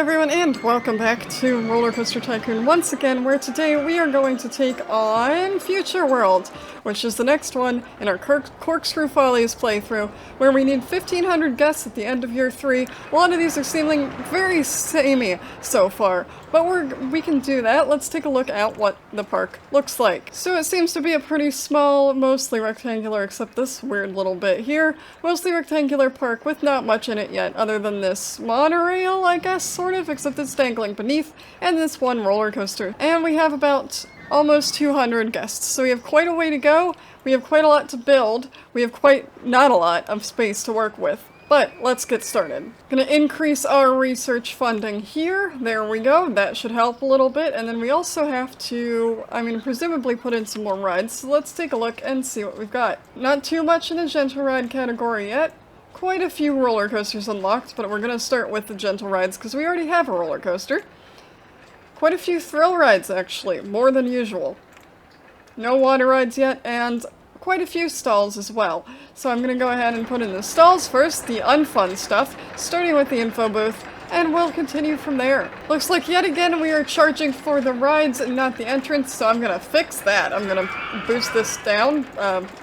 everyone, and welcome back to RollerCoaster Tycoon once again, where today we are going to take on Future World, which is the next one in our Corkscrew Follies playthrough, where we need 1,500 guests at the end of year 3. A lot of these are seeming very samey so far, but we can do that. Let's take a look at what the park looks like. So it seems to be a pretty small, mostly rectangular, except this weird little bit here, mostly rectangular park with not much in it yet, other than this monorail, I guess, sort of, except it's dangling beneath, and this one roller coaster. And we have about almost 200 guests, so we have quite a way to go. We have quite a lot to build. We have quite not a lot of space to work with. But let's get started. Gonna increase our research funding here. There we go. That should help a little bit. And then we also have to, presumably put in some more rides. So let's take a look and see what we've got. Not too much in the gentle ride category yet. Quite a few roller coasters unlocked, but we're gonna start with the gentle rides because we already have a roller coaster. Quite a few thrill rides, actually. More than usual. No water rides yet, and quite a few stalls as well. So I'm gonna go ahead and put in the stalls first, the unfun stuff, starting with the info booth, and we'll continue from there. Looks like yet again we are charging for the rides and not the entrance, so I'm gonna fix that. I'm gonna boost this down.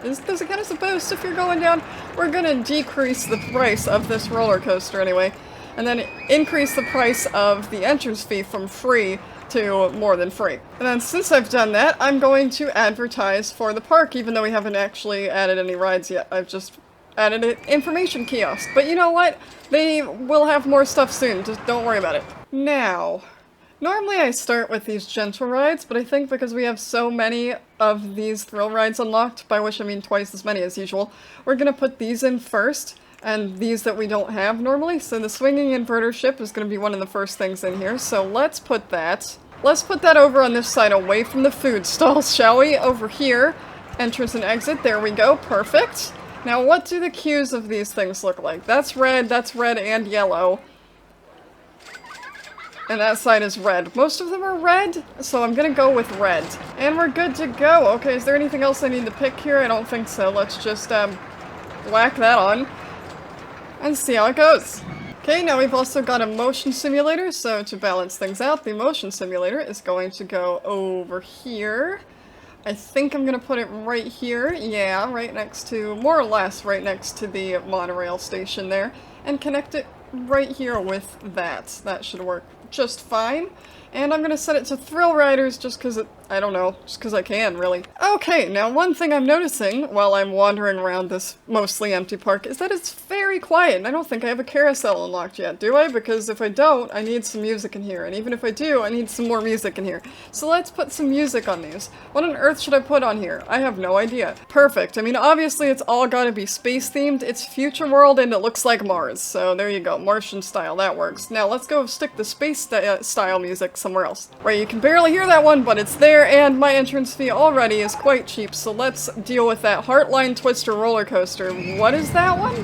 Does it count as a boost if you're going down? We're gonna decrease the price of this roller coaster anyway, and then increase the price of the entrance fee from free to more than free. And then since I've done that, I'm going to advertise for the park, even though we haven't actually added any rides yet. I've just added an information kiosk. But you know what? They will have more stuff soon, just don't worry about it. Now, normally I start with these gentle rides, but I think because we have so many of these thrill rides unlocked, by which I mean twice as many as usual, we're gonna put these in first, and these that we don't have normally. So the swinging inverter ship is going to be one of the first things in here. So let's put that. Let's put that over on this side away from the food stalls, shall we? Over here. Entrance and exit. There we go. Perfect. Now what do the cues of these things look like? That's red and yellow. And that side is red. Most of them are red, so I'm gonna go with red. And we're good to go. Okay, is there anything else I need to pick here? I don't think so. Let's just whack that on and see how it goes. Okay, now we've also got a motion simulator, so to balance things out, the motion simulator is going to go over here. I think I'm going to put it right here, yeah, right next to, more or less right next to the monorail station there, and connect it right here with that. That should work just fine. And I'm gonna set it to thrill riders just because I don't know, just because I can, really. Okay, now one thing I'm noticing while I'm wandering around this mostly empty park is that it's very quiet, and I don't think I have a carousel unlocked yet, do I? Because if I don't, I need some music in here, and even if I do, I need some more music in here. So let's put some music on these. What on earth should I put on here? I have no idea. Perfect. I mean, obviously it's all gotta be space-themed. It's Future World, and it looks like Mars, so there you go. Martian style, that works. Now let's go stick the space style music somewhere else. Right, you can barely hear that one, but it's there, and my entrance fee already is quite cheap, so let's deal with that Heartline Twister roller coaster. What is that one?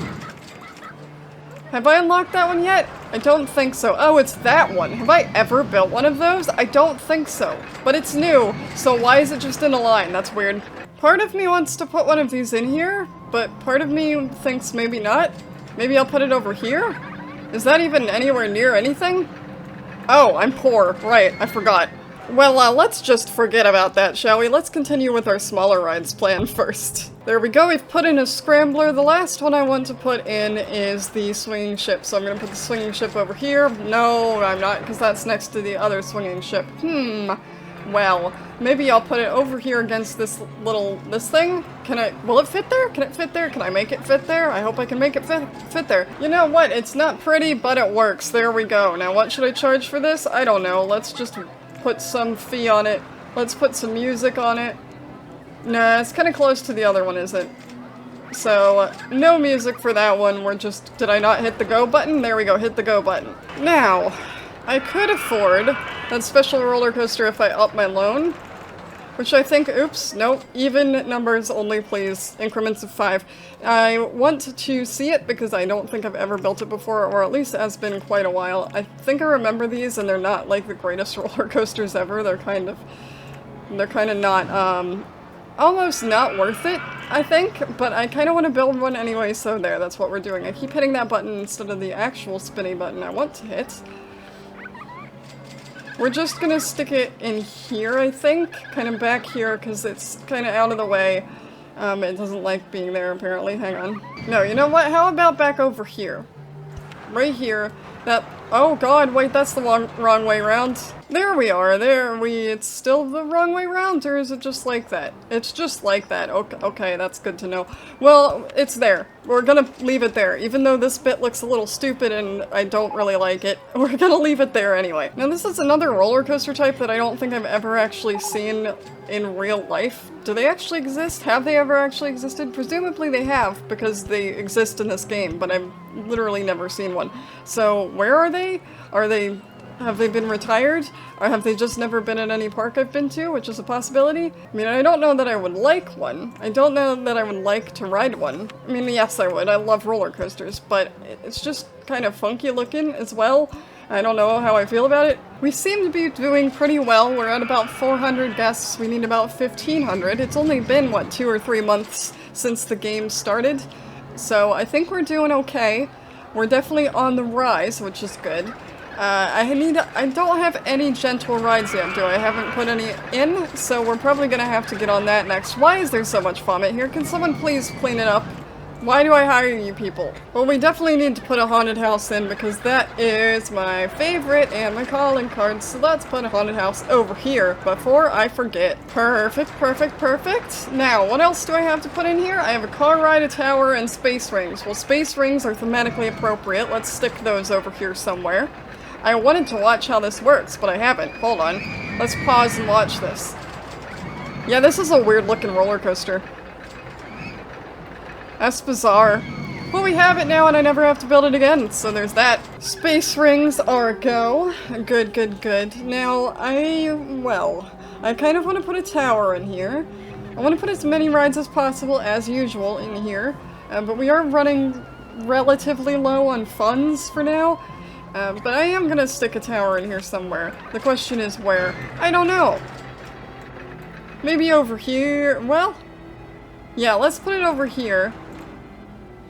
Have I unlocked that one yet? I don't think so. Oh, it's that one. Have I ever built one of those? I don't think so. But it's new, so why is it just in a line? That's weird. Part of me wants to put one of these in here, but part of me thinks maybe not. Maybe I'll put it over here? Is that even anywhere near anything? Oh, I'm poor. Right, I forgot. Well, let's just forget about that, shall we? Let's continue with our smaller rides plan first. There we go, we've put in a scrambler. The last one I want to put in is the swinging ship, so I'm gonna put the swinging ship over here. No, I'm not, because that's next to the other swinging ship. Well, maybe I'll put it over here against this thing? Will it fit there? Can it fit there? Can I make it fit there? I hope I can make it fit there. You know what? It's not pretty, but it works. There we go. Now what should I charge for this? I don't know. Let's just put some fee on it. Let's put some music on it. Nah, it's kind of close to the other one, isn't it? So, no music for that one. We're just... Did I not hit the go button? There we go. Hit the go button. Now, I could afford that special roller coaster if I up my loan, which I think, oops, nope, even numbers only please, increments of 5. I want to see it because I don't think I've ever built it before, or at least it has been quite a while. I think I remember these and they're not like the greatest roller coasters ever. They're kind of not, almost not worth it, I think, but I kind of want to build one anyway, so there, that's what we're doing. I keep hitting that button instead of the actual spinny button I want to hit. We're just gonna stick it in here, I think. Kind of back here, because it's kind of out of the way. It doesn't like being there, apparently. Hang on. No, you know what? How about back over here? Right here. That... Oh god, wait, that's the wrong way around. There we are, it's still the wrong way around, or is it just like that? It's just like that. Okay, that's good to know. Well, it's there. We're gonna leave it there. Even though this bit looks a little stupid and I don't really like it, we're gonna leave it there anyway. Now this is another roller coaster type that I don't think I've ever actually seen in real life. Do they actually exist? Have they ever actually existed? Presumably they have, because they exist in this game, but I've literally never seen one. So, where are they? Have they been retired? Or have they just never been at any park I've been to, which is a possibility? I mean, I don't know that I would like one. I don't know that I would like to ride one. I mean, yes I would. I love roller coasters, but it's just kind of funky looking as well. I don't know how I feel about it. We seem to be doing pretty well. We're at about 400 guests. We need about 1,500. It's only been, what, 2 or 3 months since the game started. So I think we're doing okay. We're definitely on the rise, which is good. I don't have any gentle rides yet, do I? I haven't put any in, so we're probably gonna have to get on that next. Why is there so much vomit here? Can someone please clean it up? Why do I hire you people? Well, we definitely need to put a haunted house in because that is my favorite and my calling card, so let's put a haunted house over here before I forget. Perfect, perfect, perfect. Now, what else do I have to put in here? I have a car ride, a tower, and space rings. Well, space rings are thematically appropriate. Let's stick those over here somewhere. I wanted to watch how this works, but I haven't. Hold on. Let's pause and watch this. Yeah, this is a weird looking roller coaster. That's bizarre. Well, we have it now and I never have to build it again, so there's that. Space rings are a go. Good, good, good. Now, I kind of want to put a tower in here. I want to put as many rides as possible, as usual, in here. But we are running relatively low on funds for now. But I am gonna stick a tower in here somewhere. The question is where? I don't know. Maybe over here? Well, yeah, let's put it over here.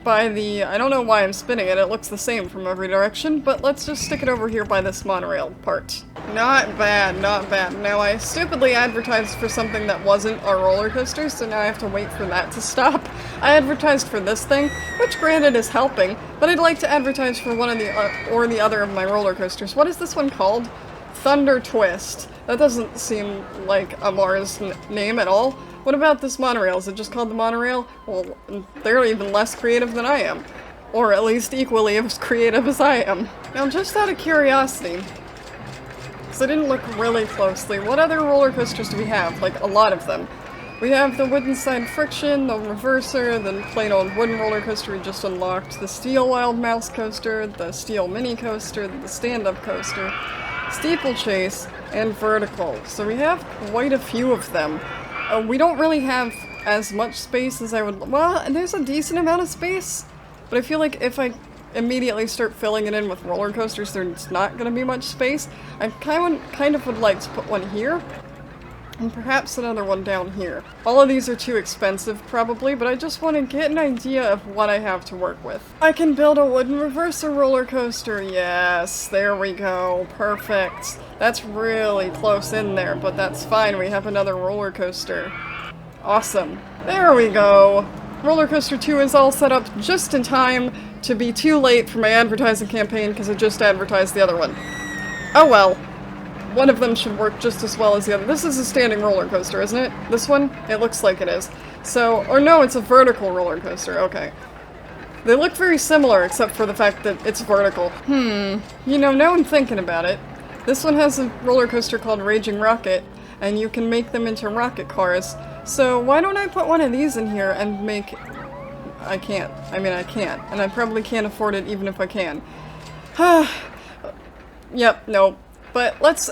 By the... I don't know why I'm spinning it. It looks the same from every direction, but let's just stick it over here by this monorail part. Not bad, not bad. Now, I stupidly advertised for something that wasn't our roller coaster, so now I have to wait for that to stop. I advertised for this thing, which granted is helping, but I'd like to advertise for one of the, or the other of my roller coasters. What is this one called? Thunder Twist. That doesn't seem like a Mars name at all. What about this monorail? Is it just called the monorail? Well, they're even less creative than I am. Or at least equally as creative as I am. Now, just out of curiosity, because I didn't look really closely, what other roller coasters do we have? Like, a lot of them. We have the wooden side friction, the reverser, the plain old wooden roller coaster we just unlocked, the steel wild mouse coaster, the steel mini coaster, the stand-up coaster, steeplechase, and vertical. So we have quite a few of them. We don't really have as much space as I would... Well, there's a decent amount of space, but I feel like if I immediately start filling it in with roller coasters, there's not going to be much space. I kind of would like to put one here, and perhaps another one down here. All of these are too expensive, probably, but I just want to get an idea of what I have to work with. I can build a wooden reverser roller coaster. Yes, there we go. Perfect. That's really close in there, but that's fine. We have another roller coaster. Awesome. There we go. Roller Coaster 2 is all set up just in time to be too late for my advertising campaign because I just advertised the other one. Oh well. One of them should work just as well as the other. This is a standing roller coaster, isn't it? This one? It looks like it is. So, or no, it's a vertical roller coaster. Okay. They look very similar except for the fact that it's vertical. You know, now I'm thinking about it. This one has a roller coaster called Raging Rocket, and you can make them into rocket cars. So why don't I put one of these in here and make... I can't. I mean, I can't. And I probably can't afford it even if I can. Yep, no. But let's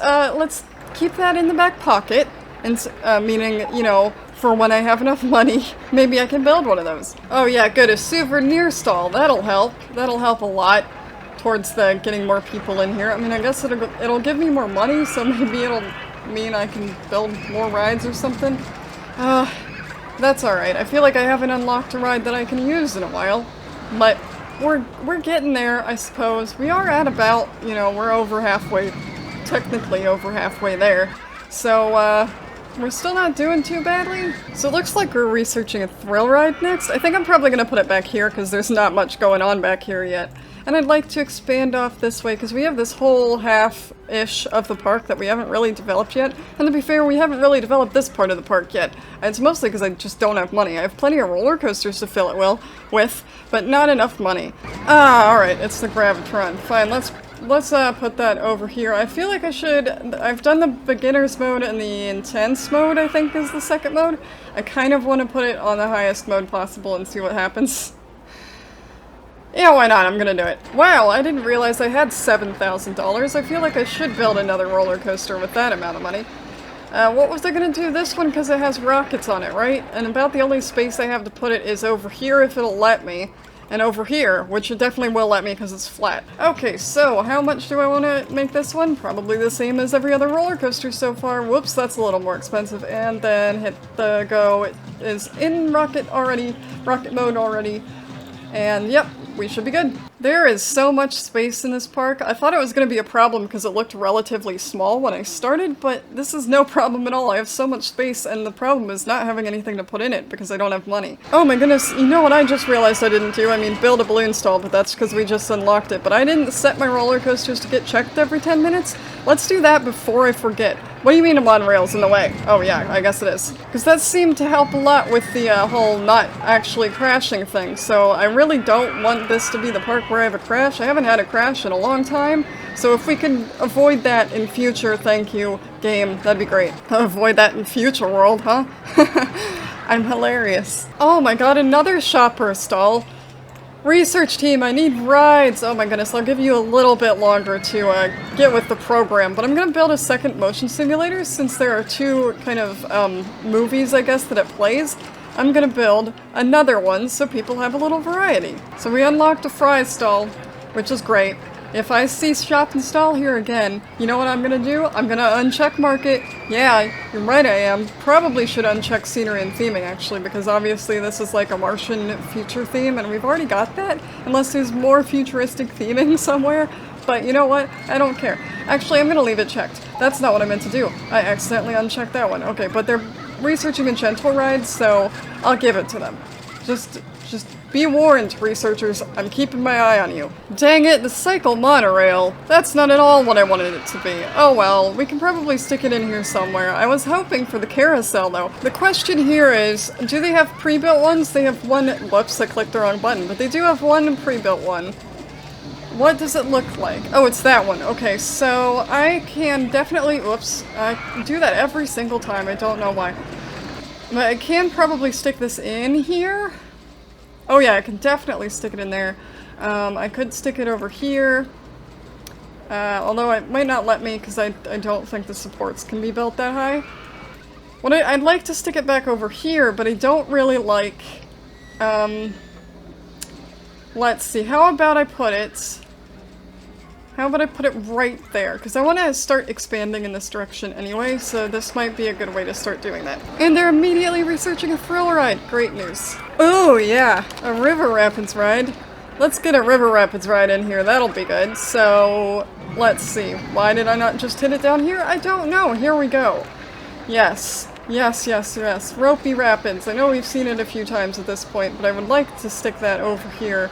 keep that in the back pocket. And, meaning, you know, for when I have enough money, maybe I can build one of those. Oh yeah, good. A souvenir stall. That'll help. That'll help a lot towards the getting more people in here. I mean, I guess it'll give me more money, so maybe it'll mean I can build more rides or something. That's alright. I feel like I haven't unlocked a ride that I can use in a while. But we're getting there, I suppose. We are at about, you know, we're over halfway technically over halfway there. So, we're still not doing too badly. So it looks like we're researching a thrill ride next. I think I'm probably going to put it back here because there's not much going on back here yet. And I'd like to expand off this way because we have this whole half-ish of the park that we haven't really developed yet. And to be fair, we haven't really developed this part of the park yet. It's mostly because I just don't have money. I have plenty of roller coasters to fill it with, but not enough money. Ah, alright, it's the Gravitron. Fine, let's put that over here. I feel like I've done the beginner's mode and the intense mode, I think is the second mode. I kind of want to put it on the highest mode possible and see what happens. Yeah, why not? I'm gonna do it. Wow, I didn't realize I had $7,000. I feel like I should build another roller coaster with that amount of money. What was I gonna do this one? Because it has rockets on it, right? And about the only space I have to put it is over here if it'll let me. And over here, which it definitely will let me because it's flat. Okay, so how much do I want to make this one? Probably the same as every other roller coaster so far. Whoops, that's a little more expensive. And then hit the go. It is in rocket mode already. And yep, we should be good. There is so much space in this park. I thought it was going to be a problem because it looked relatively small when I started, but this is no problem at all. I have so much space, and the problem is not having anything to put in it because I don't have money. Oh my goodness, you know what I just realized I didn't do? I mean, build a balloon stall, but that's because we just unlocked it. But I didn't set my roller coasters to get checked every 10 minutes. Let's do that before I forget. What do you mean a monorail's in the way? Oh yeah, I guess it is. Because that seemed to help a lot with the whole not actually crashing thing, so I really don't want this to be the park where I have a crash. I haven't had a crash in a long time, so if we can avoid that in future, thank you, game, that'd be great. Avoid that in future world, huh? I'm hilarious. Oh my god, another shopper stall. Research team, I need rides! Oh my goodness, I'll give you a little bit longer to get with the program, but I'm gonna build a second motion simulator since there are two kind of movies, I guess, that it plays. I'm gonna build another one so people have a little variety. So we unlocked a fry stall, which is great. If I see shop and stall here again, you know what I'm gonna do? I'm gonna uncheck market. Yeah, you're right, I am. Probably should uncheck scenery and theming, actually, because obviously this is like a Martian future theme, and we've already got that, unless there's more futuristic theming somewhere. But you know what? I don't care. Actually, I'm gonna leave it checked. That's not what I meant to do. I accidentally unchecked that one. Okay, but they're researching a gentle ride, so I'll give it to them. Just be warned, researchers. I'm keeping my eye on you. Dang it, the cycle monorail. That's not at all what I wanted it to be. Oh well, we can probably stick it in here somewhere. I was hoping for the carousel, though. The question here is, do they have pre-built ones? They have one. Whoops, I clicked the wrong button, but they do have one pre-built one. What does it look like? Oh, it's that one. Okay, so I can definitely... Whoops. I do that every single time. I don't know why. But I can probably stick this in here. Oh yeah, I can definitely stick it in there. I could stick it over here. Although it might not let me because I don't think the supports can be built that high. I'd like to stick it back over here, but I don't really like... let's see, how about I put it right there? Because I want to start expanding in this direction anyway, so this might be a good way to start doing that. And they're immediately researching a thrill ride. Great news. Oh yeah, a river rapids ride. Let's get a river rapids ride in here. That'll be good. So, let's see. Why did I not just hit it down here? I don't know. Here we go. Yes. Yes, yes, yes. Ropey Rapids. I know we've seen it a few times at this point, but I would like to stick that over here.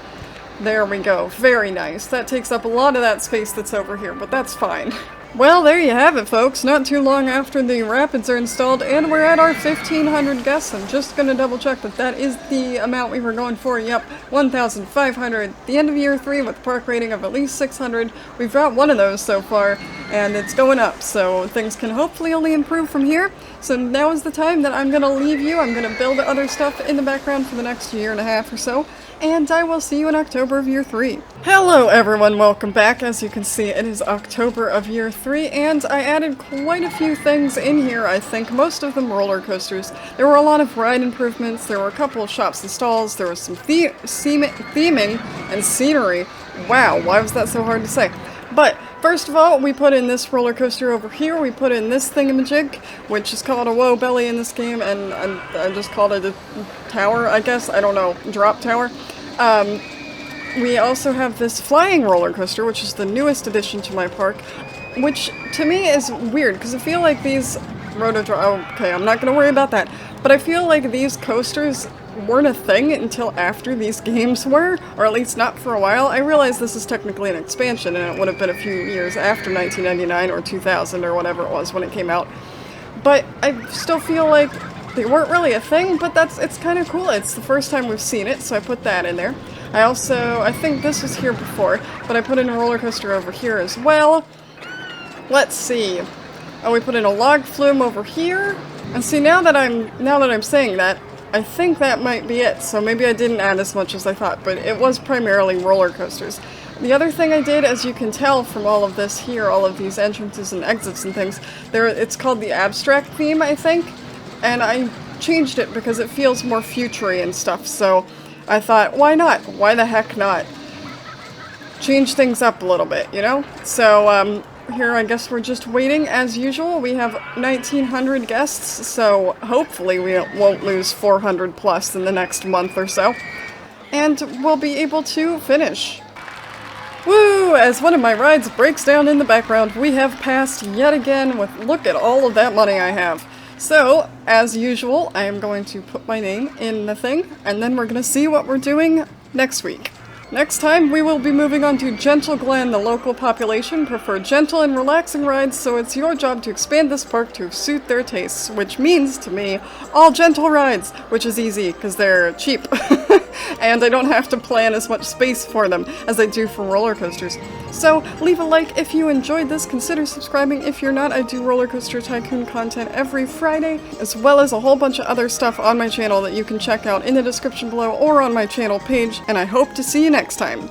There we go. Very nice. That takes up a lot of that space that's over here, but that's fine. Well, there you have it, folks. Not too long after the rapids are installed, and we're at our 1,500 guests. I'm just gonna double check that that is the amount we were going for. Yep, 1,500. The end of year 3 with park rating of at least 600. We've got one of those so far, and it's going up, so things can hopefully only improve from here. So now is the time that I'm gonna leave you. I'm gonna build other stuff in the background for the next year and a half or so, and I will see you in October of year 3. Hello everyone, welcome back. As you can see, it is October of year 3, and I added quite a few things in here, I think, most of them roller coasters. There were a lot of ride improvements, there were a couple of shops and stalls, there was some theming and scenery. Wow, why was that so hard to say? But first of all, we put in this roller coaster over here, we put in this thingamajig, which is called a Woe Belly in this game, and I just called it a tower, I guess, I don't know, drop tower. We also have this flying roller coaster, which is the newest addition to my park. which to me is weird, because I feel like these okay, I'm not gonna worry about that, but I feel like these coasters weren't a thing until after these games were, or at least not for a while. I realize this is technically an expansion, and it would have been a few years after 1999 or 2000 or whatever it was when it came out. But I still feel like they weren't really a thing, but it's kind of cool. It's the first time we've seen it, so I put that in there. I think this was here before, but I put in a roller coaster over here as well. Let's see. Oh, we put in a log flume over here. And see, now that I'm saying that, I think that might be it. So maybe I didn't add as much as I thought, but it was primarily roller coasters. The other thing I did, as you can tell from all of this here, all of these entrances and exits and things, it's called the abstract theme, I think. And I changed it because it feels more future-y and stuff, so I thought, why not? Why the heck not? Change things up a little bit, you know? So, here I guess we're just waiting as usual. We have 1,900 guests, so hopefully we won't lose 400 plus in the next month or so. And we'll be able to finish. Woo! As one of my rides breaks down in the background, we have passed yet again with, look at all of that money I have. So, as usual, I am going to put my name in the thing, and then we're going to see what we're doing next week. Next time, we will be moving on to Gentle Glen. The local population prefer gentle and relaxing rides, so it's your job to expand this park to suit their tastes, which means, to me, all gentle rides, which is easy, because they're cheap. And I don't have to plan as much space for them as I do for roller coasters. So, leave a like if you enjoyed this, consider subscribing if you're not. I do RollerCoaster Tycoon content every Friday, as well as a whole bunch of other stuff on my channel that you can check out in the description below or on my channel page, and I hope to see you next time.